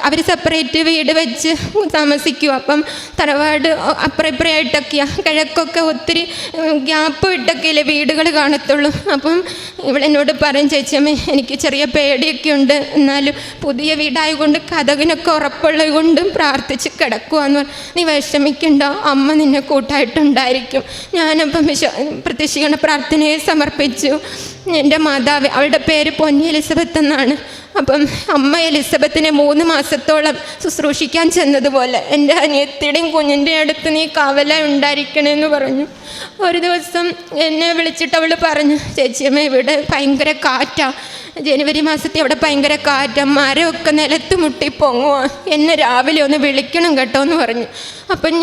അവർ സെപ്പറേറ്റ് വീട് വെച്ച് താമസിക്കുക. അപ്പം തറവാട് അപ്പുറപ്പുറയായിട്ടൊക്കെയാണ്, കിഴക്കൊക്കെ ഒത്തിരി ഗ്യാപ്പ് വിട്ടൊക്കെയല്ലേ വീടുകൾ കാണത്തുള്ളൂ. അപ്പം ഇവളെന്നോട് പറയും, ചേച്ചിയമ്മ എനിക്ക് ചെറിയ പേടിയൊക്കെ ഉണ്ട്, എന്നാലും പുതിയ വീടായതുകൊണ്ട് കതകിനൊക്കെ ഉറപ്പുള്ളത് കൊണ്ടും പ്രാർത്ഥിച്ച് കിടക്കുവാന്ന് പറഞ്ഞു. നീ വിഷമിക്കണ്ട, അമ്മ നിന്നെ കൂട്ടായിട്ടുണ്ടായിരിക്കും. ഞാനപ്പം പ്രത്യക്ഷീകരണ പ്രാർത്ഥനയെ സമർപ്പിച്ചു. എൻ്റെ മാതാവ്, അവളുടെ പേര് പൊന്നി എലിസബത്ത് എന്നാണ്. അപ്പം അമ്മ എലിസബത്തിനെ 3 മാസത്തോളം ശുശ്രൂഷിക്കാൻ ചെന്നതുപോലെ എൻ്റെ അനിയത്തിയുടെയും കുഞ്ഞിൻ്റെ അടുത്ത് നീ കാവലായി ഉണ്ടായിരിക്കണമെന്ന് പറഞ്ഞു. ഒരു ദിവസം എന്നെ വിളിച്ചിട്ട് അവൾ പറഞ്ഞു, ചേച്ചിയമ്മ ഇവിടെ ഭയങ്കര കാറ്റാണ്, ജനുവരി മാസത്തിൽ അവിടെ ഭയങ്കര കാറ്റാണ്, മരമൊക്കെ നിലത്ത് മുട്ടി പൊങ്ങുക, എന്നെ രാവിലെ ഒന്ന് വിളിക്കണം കേട്ടോ എന്ന് പറഞ്ഞു. അപ്പം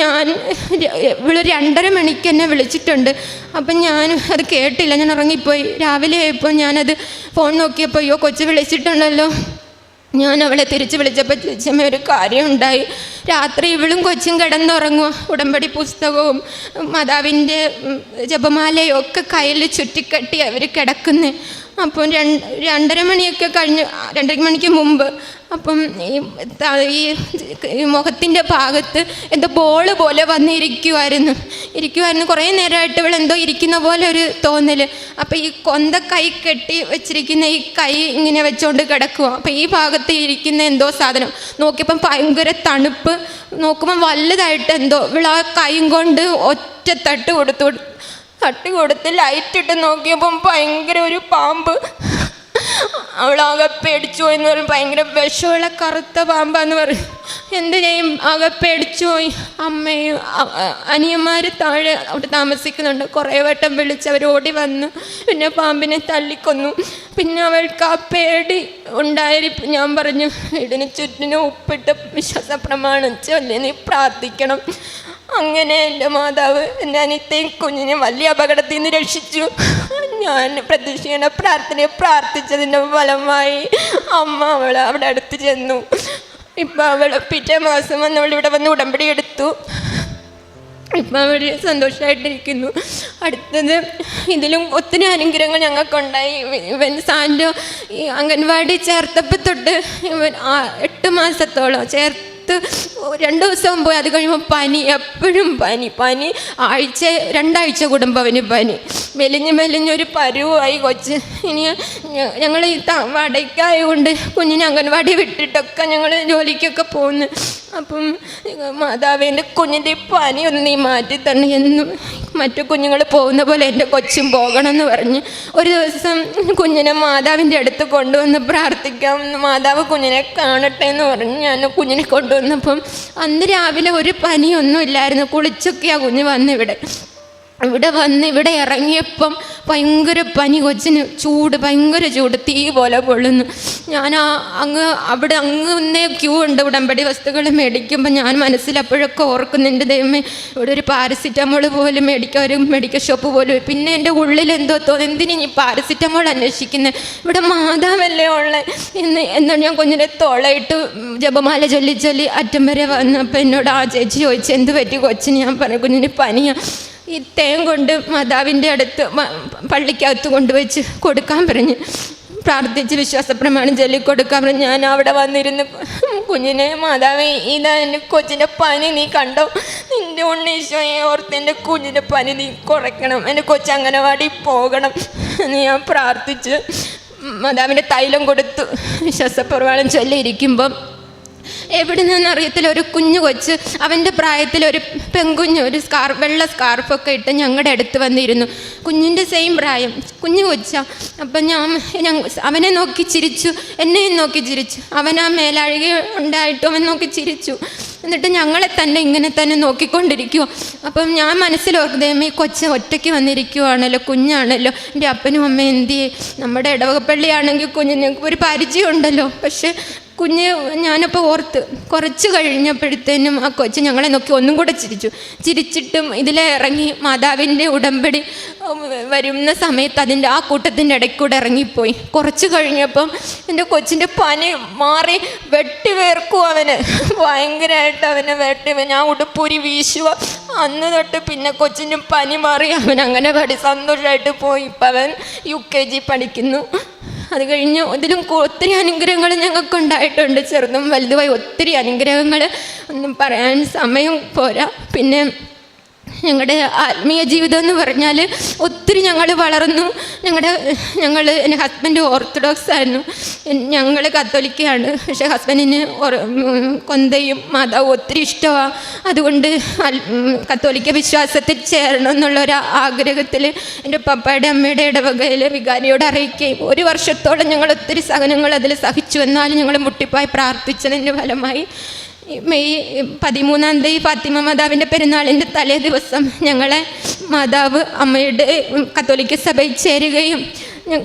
ഇവൾ 2:30 മണിക്ക് എന്നെ വിളിച്ചിട്ടുണ്ട്. അപ്പം ഞാൻ അത് കേട്ടില്ല, ഞാൻ ഉറങ്ങിപ്പോയി. രാവിലെ ആയപ്പോൾ ഞാനത് ഫോൺ നോക്കിയപ്പോൾ അയ്യോ കൊച്ചു വിളിച്ചിട്ടുണ്ടല്ലോ. ഞാൻ അവളെ തിരിച്ച് വിളിച്ചപ്പോൾ ചേച്ചിയമ്മ ഒരു കാര്യം ഉണ്ടായി. രാത്രി ഇവളും കൊച്ചും കിടന്നുറങ്ങുക, ഉടമ്പടി പുസ്തകവും മാതാവിൻ്റെ ജപമാലയും ഒക്കെ കയ്യിൽ ചുറ്റിക്കെട്ടി അവർ കിടക്കുന്നത്. അപ്പം 2:30 മണിയൊക്കെ കഴിഞ്ഞ്, 2:30 മണിക്ക് മുമ്പ് അപ്പം ഈ മുഖത്തിൻ്റെ ഭാഗത്ത് എന്തോ ബോള് പോലെ വന്നിരിക്കുമായിരുന്നു. കുറേ നേരമായിട്ട് ഇവൾ എന്തോ ഇരിക്കുന്ന പോലെ ഒരു തോന്നൽ. അപ്പം ഈ കൊന്ത കൈ കെട്ടി വെച്ചിരിക്കുന്ന ഈ കൈ ഇങ്ങനെ വെച്ചുകൊണ്ട് കിടക്കുക. അപ്പം ഈ ഭാഗത്ത് ഇരിക്കുന്ന എന്തോ സാധനം നോക്കിയപ്പം ഭയങ്കര തണുപ്പ്, നോക്കുമ്പം വലുതായിട്ട് എന്തോ ഇവൾ ആ കൈയും കൊണ്ട് ഒറ്റ തട്ട് കൊടുത്ത് ലൈറ്റിട്ട് നോക്കിയപ്പം ഭയങ്കര ഒരു പാമ്പ്. അവളാകെ പേടിച്ചു പോയി എന്ന് പറയും. ഭയങ്കര വിഷമുള്ള കറുത്ത പാമ്പാന്ന് പറയും. എന്ത് ചെയ്യും, ആകെ പേടിച്ചു പോയി. അമ്മയും അനിയന്മാർ താഴെ അവിടെ താമസിക്കുന്നുണ്ട്. കുറേ വട്ടം വിളിച്ച് അവർ ഓടി വന്നു. പിന്നെ പാമ്പിനെ തള്ളിക്കൊന്നു. പിന്നെ അവൾക്ക് ആ പേടി ഉണ്ടായിരിക്കും. ഞാൻ പറഞ്ഞു, ഇതിന് ചുറ്റിനും ഉപ്പിട്ട് വിശ്വാസ പ്രമാണം ചൊല്ലി നീ പ്രാർത്ഥിക്കണം. അങ്ങനെ എൻ്റെ മാതാവ് എൻ്റെ അനിയത്തെയും കുഞ്ഞിനെ വലിയ അപകടത്തിൽ നിന്ന് രക്ഷിച്ചു. ഞാൻ പ്രതീക്ഷിക്കുന്ന പ്രാർത്ഥനയെ പ്രാർത്ഥിച്ചതിൻ്റെ ഫലമായി അമ്മ അവിടെ അടുത്ത് ചെന്നു. ഇപ്പം അവൾ പിറ്റേ മാസം വന്ന് അവളിവിടെ വന്ന് ഉടമ്പടി എടുത്തു. ഇപ്പം അവർ സന്തോഷമായിട്ടിരിക്കുന്നു. അടുത്തത് ഇതിലും ഒത്തിരി അനുഗ്രഹങ്ങൾ ഞങ്ങൾക്കുണ്ടായി. ഇവൻ സാൻഡോ ഈ അംഗൻവാടി ചേർത്തപ്പോൾ തൊട്ട് ഇവൻ 8 മാസത്തോളം 2 ദിവസം പോയി. അത് കഴിയുമ്പോൾ പനി, എപ്പോഴും പനി. 2 ആഴ്ച കൂടുമ്പോൾ അവന് പനി. മെലിഞ്ഞൊരു പരുവായി കൊച്ച്. ഇനി ഞങ്ങൾ ഈ വാടകയ്ക്കായതുകൊണ്ട് കുഞ്ഞിനെ അംഗൻവാടി വിട്ടിട്ടൊക്കെ ഞങ്ങൾ ജോലിക്കൊക്കെ പോകുന്നു. അപ്പം മാതാവിൻ്റെ കുഞ്ഞിൻ്റെ പനി ഒന്ന് നീ മാറ്റി തന്നെ, എന്നും മറ്റു കുഞ്ഞുങ്ങൾ പോകുന്ന പോലെ എൻ്റെ കൊച്ചും പോകണം എന്ന് പറഞ്ഞ് ഒരു ദിവസം കുഞ്ഞിനെ മാതാവിൻ്റെ അടുത്ത് കൊണ്ടുവന്ന് പ്രാർത്ഥിക്കാം, മാതാവ് കുഞ്ഞിനെ കാണട്ടെ എന്ന് പറഞ്ഞ് ഞാൻ കുഞ്ഞിനെ കൊണ്ടുവന്നപ്പം അന്ന് രാവിലെ ഒരു പനിയൊന്നും ഇല്ലായിരുന്നു. കുളിച്ചൊക്കെയാണ് കുഞ്ഞ് ഇവിടെ ഇറങ്ങിയപ്പം ഭയങ്കര പനി, കൊച്ചിന് ഭയങ്കര ചൂട്, തീ പോലെ പൊള്ളുന്നു. ഞാൻ അവിടെ അങ്ങ് ക്യൂ ഉണ്ട് ഉടമ്പടി വസ്തുക്കൾ മേടിക്കുമ്പോൾ ഞാൻ മനസ്സിൽ അപ്പോഴൊക്കെ ഓർക്കുന്നുണ്ട്, ദൈവമേ ഇവിടെ ഒരു പാരസിറ്റമോൾ പോലും ഒരു മെഡിക്കൽ ഷോപ്പ് പോലും. പിന്നെ എൻ്റെ ഉള്ളിൽ എന്തോ തോന്നി, എന്തിനാ ഈ പാരസിറ്റമോൾ അന്വേഷിക്കുന്നത്, ഇവിടെ മാതാവല്ലേ ഉള്ളത് എന്നാണ് ഞാൻ കുഞ്ഞിനെ തോളയിട്ട് ജപമാല ചൊല്ലി അറ്റം വരെ വന്നപ്പോൾ എന്നോട് ആ ചേച്ചി ചോദിച്ചു എന്ത് പറ്റി കൊച്ചിന്. ഞാൻ പറഞ്ഞു കുഞ്ഞിന് പനിയാണ്. ഈ തേൻ കൊണ്ട് മാതാവിൻ്റെ അടുത്ത് പള്ളിക്കകത്ത് കൊണ്ടുവച്ച് കൊടുക്കാൻ പറഞ്ഞ് പ്രാർത്ഥിച്ച് വിശ്വാസപ്രമാണം ചൊല്ലിക്കൊടുക്കാൻ പറഞ്ഞ് ഞാൻ അവിടെ വന്നിരുന്ന് കുഞ്ഞിനെ, മാതാവേ ഇതാ എൻ്റെ കൊച്ചിൻ്റെ പനി നീ കണ്ടോ, നിൻ്റെ ഉണ്ണീശോയെ ഓർത്ത് എൻ്റെ കുഞ്ഞിൻ്റെ പനി നീ കുറയ്ക്കണം, എൻ്റെ കൊച്ച് അംഗനവാടി പോകണം എന്ന് ഞാൻ പ്രാർത്ഥിച്ച് മാതാവിൻ്റെ തൈലം കൊടുത്തു. വിശ്വാസപ്രമാണം ചൊല്ലിയിരിക്കുമ്പം എവിടെ നിന്നറിയത്തില്ല ഒരു കുഞ്ഞു കൊച്ച്, അവൻ്റെ പ്രായത്തിൽ പെൺകുഞ്ഞ് വെള്ള സ്കാർഫൊക്കെ ഇട്ട് ഞങ്ങളുടെ അടുത്ത് വന്നിരുന്നു. കുഞ്ഞിൻ്റെ സെയിം പ്രായം, കുഞ്ഞു കൊച്ചാ. അപ്പം അവനെ നോക്കി ചിരിച്ചു, എന്നെയും നോക്കി ചിരിച്ചു. അവൻ ആ മേലഴകി ഉണ്ടായിട്ടും അവൻ നോക്കി ചിരിച്ചു. എന്നിട്ട് ഞങ്ങളെ തന്നെ ഇങ്ങനെ തന്നെ നോക്കിക്കൊണ്ടിരിക്കുമോ. അപ്പം ഞാൻ മനസ്സിലോർക്കുന്നതേ കൊച്ച് ഒറ്റയ്ക്ക് വന്നിരിക്കുവാണല്ലോ, കുഞ്ഞാണല്ലോ, എൻ്റെ അപ്പനും അമ്മയും എന്തിയെ. നമ്മുടെ ഇടവകപ്പള്ളിയാണെങ്കിൽ കുഞ്ഞിന് ഒരു പരിചയം ഉണ്ടല്ലോ. പക്ഷെ കുഞ്ഞ് ഞാനപ്പോൾ ഓർത്ത് കുറച്ച് കഴിഞ്ഞപ്പോഴത്തേനും ആ കൊച്ച് ഞങ്ങളെ നോക്കി ഒന്നും കൂടെ ചിരിച്ചിട്ടും ഇതിലെ ഇറങ്ങി മാതാവിൻ്റെ ഉടമ്പടി വരുന്ന സമയത്ത് അതിൻ്റെ ആ കൂട്ടത്തിൻ്റെ ഇടയ്ക്കൂടെ ഇറങ്ങിപ്പോയി. കുറച്ച് കഴിഞ്ഞപ്പം എൻ്റെ കൊച്ചിൻ്റെ പനി മാറി വെട്ടി വേർക്കും അവന്, ഭയങ്കരമായിട്ട് അവനെ ഞാൻ ഉടുപ്പൂരി വീശുക. അന്ന് തൊട്ട് പിന്നെ കൊച്ചിൻ്റെ പനി മാറി അവൻ അങ്ങനെ സന്തോഷമായിട്ട് പോയി. ഇപ്പം അവൻ UKG പഠിക്കുന്നു. അത് കഴിഞ്ഞ് ഇതിലും ഒത്തിരി അനുഗ്രഹങ്ങൾ ഞങ്ങൾക്കുണ്ടായിട്ടുണ്ട്, ചെറുതും വലുതുമായി ഒത്തിരി അനുഗ്രഹങ്ങൾ. ഒന്നും പറയാൻ സമയം പോരാ. പിന്നെ ഞങ്ങളുടെ ആത്മീയ ജീവിതം എന്ന് പറഞ്ഞാൽ ഒത്തിരി ഞങ്ങൾ വളർന്നു. എൻ്റെ ഹസ്ബൻഡ് ഓർത്തഡോക്സ് ആയിരുന്നു, ഞങ്ങൾ കത്തോലിക്കയാണ്. പക്ഷേ ഹസ്ബൻഡിന് കൊന്തയും മാതാവും ഒത്തിരി ഇഷ്ടമാണ്. അതുകൊണ്ട് കത്തോലിക്ക വിശ്വാസത്തിൽ ചേരണം എന്നുള്ളൊരു ആഗ്രഹത്തിൽ എൻ്റെ പപ്പയുടെ അമ്മയുടെ ഇടവകയിൽ വികാരിയോട് അറിയിക്കുകയും 1 വർഷത്തോളം ഞങ്ങൾ ഒത്തിരി സഹനങ്ങൾ അതിൽ സഹിച്ചു. എന്നാലും ഞങ്ങൾ മുട്ടിപ്പായി പ്രാർത്ഥിച്ചതിൻ്റെ ഫലമായി മെയ് 13-ാം തീയതി ഫാത്തിമ മാതാവിൻ്റെ പെരുന്നാളിൻ്റെ തലേ ദിവസം ഞങ്ങളെ മാതാവ് അമ്മയുടെ കത്തോലിക്ക സഭയിൽ ചേരുകയും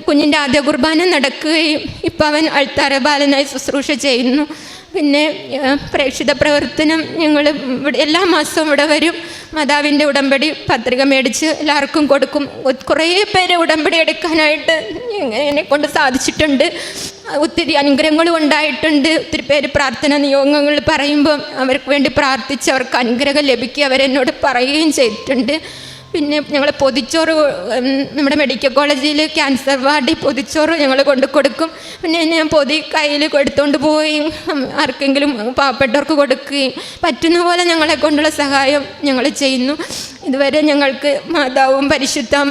കുഞ്ഞിൻ്റെ ആദ്യ കുർബാന നടക്കുകയും ഇപ്പം അവൻ അൾത്താര ബാലനായി ശുശ്രൂഷ ചെയ്യുന്നു. പിന്നെ പ്രേക്ഷിത പ്രവർത്തനം ഞങ്ങൾ എല്ലാ മാസവും ഇവിടെ വരും. മാതാവിൻ്റെ ഉടമ്പടി പത്രിക മേടിച്ച് എല്ലാവർക്കും കൊടുക്കും. കുറേ പേര് ഉടമ്പടി എടുക്കാനായിട്ട് എന്നെക്കൊണ്ട് സാധിച്ചിട്ടുണ്ട്. ഒത്തിരി അനുഗ്രഹങ്ങളും ഉണ്ടായിട്ടുണ്ട്. ഒത്തിരി പേര് പ്രാർത്ഥന നിയോഗങ്ങൾ പറയുമ്പം അവർക്ക് വേണ്ടി പ്രാർത്ഥിച്ച് അവർക്ക് അനുഗ്രഹം ലഭിക്കുക അവരെന്നോട് പറയുകയും ചെയ്തിട്ടുണ്ട്. പിന്നെ ഞങ്ങൾ പൊതിച്ചോറ് നമ്മുടെ മെഡിക്കൽ കോളേജിൽ ക്യാൻസർ വാർഡിൽ പൊതിച്ചോറ് ഞങ്ങൾ കൊണ്ട് കൊടുക്കും. പിന്നെ ഞാൻ പൊതി കയ്യിൽ എടുത്തുകൊണ്ട് പോയി ആർക്കെങ്കിലും പാവപ്പെട്ടവർക്ക് കൊടുക്കുകയും പറ്റുന്ന പോലെ ഞങ്ങളെ കൊണ്ടുള്ള സഹായം ഞങ്ങൾ ചെയ്യുന്നു. ഇതുവരെ ഞങ്ങൾക്ക് മാതാവും പരിശുദ്ധ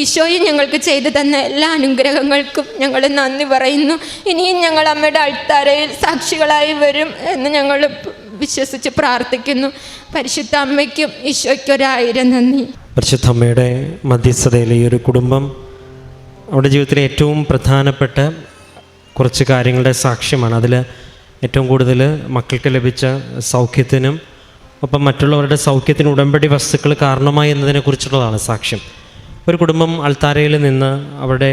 ഈശോയും ഞങ്ങൾക്ക് ചെയ്തു തന്ന എല്ലാ അനുഗ്രഹങ്ങൾക്കും ഞങ്ങൾ നന്ദി പറയുന്നു. ഇനിയും ഞങ്ങൾ അമ്മയുടെ അൾത്താരയിൽ സാക്ഷികളായി വരും എന്ന് ഞങ്ങൾ വിശ്വസിച്ച് പ്രാർത്ഥിക്കുന്നു. പരിശുദ്ധ അമ്മയ്ക്കും ഈശോയ്ക്കും 1000 നന്ദി. പരിശുദ്ധ അമ്മയുടെ മധ്യസ്ഥതയിൽ ഈ ഒരു കുടുംബം അവരുടെ ജീവിതത്തിലെ ഏറ്റവും പ്രധാനപ്പെട്ട കുറച്ച് കാര്യങ്ങളുടെ സാക്ഷ്യമാണ്. അതിൽ ഏറ്റവും കൂടുതൽ മക്കൾക്ക് ലഭിച്ച സൗഖ്യത്തിനും ഒപ്പം മറ്റുള്ളവരുടെ സൗഖ്യത്തിന് ഉടമ്പടി വസ്തുക്കൾ കാരണമായി എന്നതിനെക്കുറിച്ചുള്ളതാണ് സാക്ഷ്യം. ഒരു കുടുംബം അൾത്താരയിൽ നിന്ന് അവരുടെ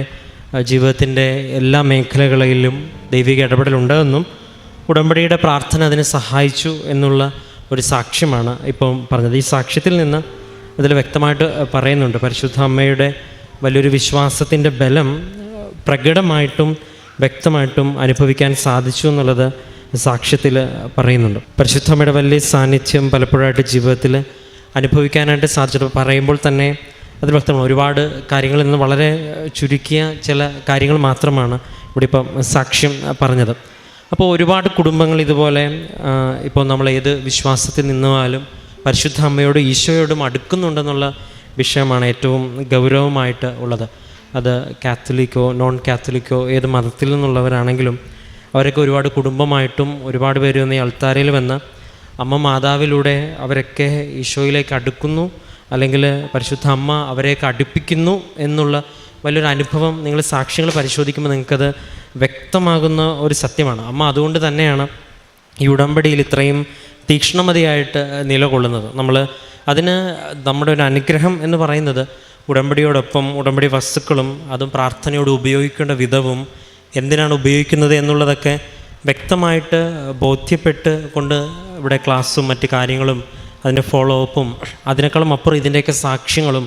ജീവിതത്തിൻ്റെ എല്ലാ മേഖലകളിലും ദൈവിക ഇടപെടലുണ്ടെന്നും ഉടമ്പടിയുടെ പ്രാർത്ഥന അതിനെ സഹായിച്ചു എന്നുള്ള ഒരു സാക്ഷ്യമാണ് ഇപ്പം പറഞ്ഞത്. ഈ സാക്ഷ്യത്തിൽ നിന്ന് അതിൽ വ്യക്തമായിട്ട് പറയുന്നുണ്ട് പരിശുദ്ധ അമ്മയുടെ വലിയൊരു വിശ്വാസത്തിൻ്റെ ബലം പ്രകടമായിട്ടും വ്യക്തമായിട്ടും അനുഭവിക്കാൻ സാധിച്ചു എന്നുള്ളത് സാക്ഷ്യത്തിൽ പറയുന്നുണ്ട്. പരിശുദ്ധ അമ്മയുടെ വലിയ സാന്നിധ്യം പലപ്പോഴായിട്ട് ജീവിതത്തിൽ അനുഭവിക്കാനായിട്ട് സാധിച്ചിട്ട് പറയുമ്പോൾ തന്നെ അത് വ്യക്തമാണ്. ഒരുപാട് കാര്യങ്ങളിൽ നിന്ന് വളരെ ചുരുക്കിയ ചില കാര്യങ്ങൾ മാത്രമാണ് ഇവിടെ ഇപ്പം സാക്ഷ്യം പറഞ്ഞത്. അപ്പോൾ ഒരുപാട് കുടുംബങ്ങൾ ഇതുപോലെ ഇപ്പോൾ നമ്മൾ ഏത് വിശ്വാസത്തിൽ നിന്നാലും പരിശുദ്ധ അമ്മയോടും ഈശോയോടും അടുക്കുന്നുണ്ടെന്നുള്ള വിഷയമാണ് ഏറ്റവും ഗൗരവമായിട്ട് ഉള്ളത്. അത് കാത്തലിക്കോ നോൺ കാത്തലിക്കോ ഏത് മതത്തിൽ നിന്നുള്ളവരാണെങ്കിലും അവരൊക്കെ ഒരുപാട് കുടുംബമായിട്ടും ഒരുപാട് പേര് വന്ന് ഈ അൾത്താരയിൽ വന്ന് അമ്മ മാതാവിലൂടെ അവരൊക്കെ ഈശോയിലേക്ക് അടുക്കുന്നു, അല്ലെങ്കിൽ പരിശുദ്ധ അമ്മ അവരെയൊക്കെ അടുപ്പിക്കുന്നു എന്നുള്ള വലിയൊരു അനുഭവം നിങ്ങൾ സാക്ഷ്യങ്ങൾ പരിശോധിക്കുമ്പോൾ നിങ്ങൾക്കത് വ്യക്തമാകുന്ന ഒരു സത്യമാണ്. അമ്മ അതുകൊണ്ട് തന്നെയാണ് ഈ ഉടമ്പടിയിൽ ഇത്രയും തീക്ഷ്ണമതിയായിട്ട് നിലകൊള്ളുന്നത്. അതിന് നമ്മുടെ ഒരു അനുഗ്രഹം എന്ന് പറയുന്നത് ഉടമ്പടിയോടൊപ്പം ഉടമ്പടി വസ്തുക്കളും അതും പ്രാർത്ഥനയോട് ഉപയോഗിക്കേണ്ട വിധവും എന്തിനാണ് ഉപയോഗിക്കുന്നത് എന്നുള്ളതൊക്കെ വ്യക്തമായിട്ട് ബോധ്യപ്പെട്ട് കൊണ്ട് ഇവിടെ ക്ലാസ്സും മറ്റ് കാര്യങ്ങളും അതിൻ്റെ ഫോളോ അപ്പും അതിനേക്കാളും അപ്പുറം ഇതിൻ്റെയൊക്കെ സാക്ഷ്യങ്ങളും,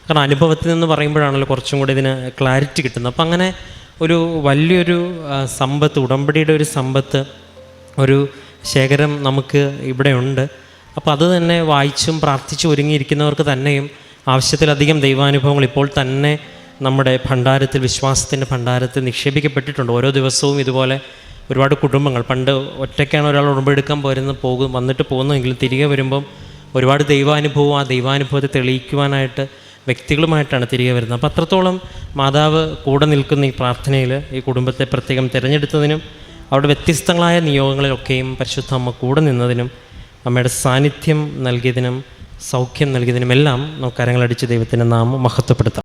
കാരണം അനുഭവത്തിൽ നിന്ന് പറയുമ്പോഴാണല്ലോ കുറച്ചും കൂടി ഇതിന് ക്ലാരിറ്റി കിട്ടുന്നത്. അപ്പം അങ്ങനെ ഒരു വലിയൊരു സമ്പത്ത്, ഉടമ്പടിയുടെ ഒരു സമ്പത്ത്, ഒരു ശേഖരം നമുക്ക് ഇവിടെ ഉണ്ട്. അപ്പോൾ അത് തന്നെ വായിച്ചും പ്രാർത്ഥിച്ചും ഒരുങ്ങിയിരിക്കുന്നവർക്ക് തന്നെയും ആവശ്യത്തിലധികം ദൈവാനുഭവങ്ങൾ ഇപ്പോൾ തന്നെ നമ്മുടെ ഭണ്ഡാരത്തിൽ, വിശ്വാസത്തിൻ്റെ ഭണ്ഡാരത്തിൽ നിക്ഷേപിക്കപ്പെട്ടിട്ടുണ്ട്. ഓരോ ദിവസവും ഇതുപോലെ ഒരുപാട് കുടുംബങ്ങൾ, പണ്ട് ഒറ്റയ്ക്കാണ് ഒരാൾ ഉടമ്പെടുക്കാൻ വന്നിട്ട് പോകുന്നതെങ്കിലും തിരികെ വരുമ്പം ഒരുപാട് ദൈവാനുഭവം, ആ ദൈവാനുഭവത്തെ തെളിയിക്കുവാനായിട്ട് വ്യക്തികളുമായിട്ടാണ് തിരികെ വരുന്നത്. അപ്പോൾ അത്രത്തോളം മാതാവ് കൂടെ നിൽക്കുന്ന ഈ പ്രാർത്ഥനയിൽ ഈ കുടുംബത്തെ പ്രത്യേകം തിരഞ്ഞെടുത്തതിനും അവരുടെ വ്യത്യസ്തങ്ങളായ നിയോഗങ്ങളിലൊക്കെയും പരിശുദ്ധ അമ്മ കൂടെ നിന്നതിനും അമ്മയുടെ സാന്നിധ്യം നൽകിയതിനും സൗഖ്യം നൽകിയതിനുമെല്ലാം നമുക്ക് കരങ്ങളടിച്ച് ദൈവത്തിൻ്റെ നാമം മഹത്വപ്പെടുത്താം.